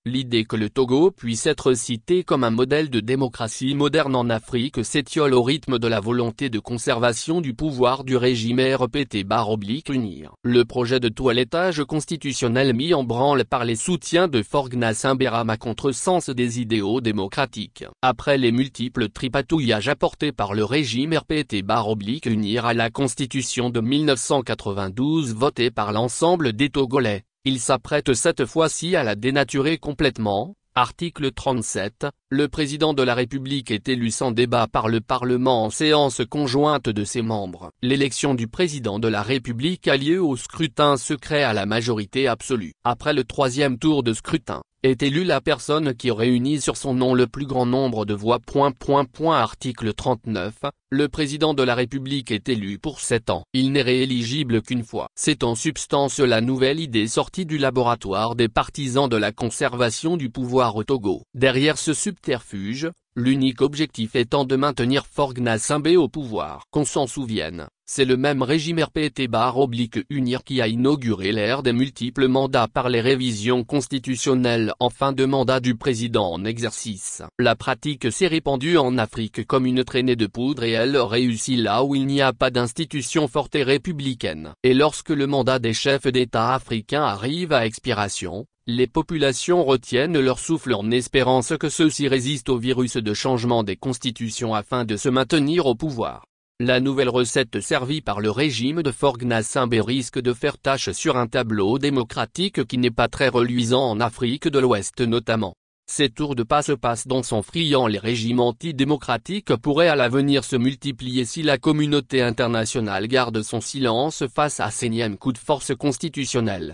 L'idée que le Togo puisse être cité comme un modèle de démocratie moderne en Afrique s'étiole au rythme de la volonté de conservation du pouvoir du régime RPT-UNIR. Le projet de toilettage constitutionnel mis en branle par les soutiens de Forgas Imberama à contresens des idéaux démocratiques. Après les multiples tripatouillages apportés par le régime RPT-UNIR à la constitution de 1992 votée par l'ensemble des Togolais, il s'apprête cette fois-ci à la dénaturer complètement. Article 37, le président de la République est élu sans débat par le Parlement en séance conjointe de ses membres. L'élection du président de la République a lieu au scrutin secret à la majorité absolue. Après le troisième tour de scrutin, est élue la personne qui réunit sur son nom le plus grand nombre de voix. Article 39, le président de la République est élu pour 7 ans. Il n'est rééligible qu'une fois. C'est en substance la nouvelle idée sortie du laboratoire des partisans de la conservation du pouvoir au Togo. Derrière ce subterfuge, l'unique objectif étant de maintenir Forgas Imberama au pouvoir. Qu'on s'en souvienne, c'est le même régime RPT-UNIR qui a inauguré l'ère des multiples mandats par les révisions constitutionnelles en fin de mandat du président en exercice. La pratique s'est répandue en Afrique comme une traînée de poudre et elle réussit là où il n'y a pas d'institution forte et républicaine. Et lorsque le mandat des chefs d'État africains arrive à expiration, les populations retiennent leur souffle en espérant que ceux-ci résistent au virus de changement des constitutions afin de se maintenir au pouvoir. La nouvelle recette servie par le régime de Forgas Imberama risque de faire tache sur un tableau démocratique qui n'est pas très reluisant en Afrique de l'Ouest notamment. Ces tours de passe-passe dont sont friands les régimes antidémocratiques pourraient à l'avenir se multiplier si la communauté internationale garde son silence face à ces énième coup de force constitutionnel.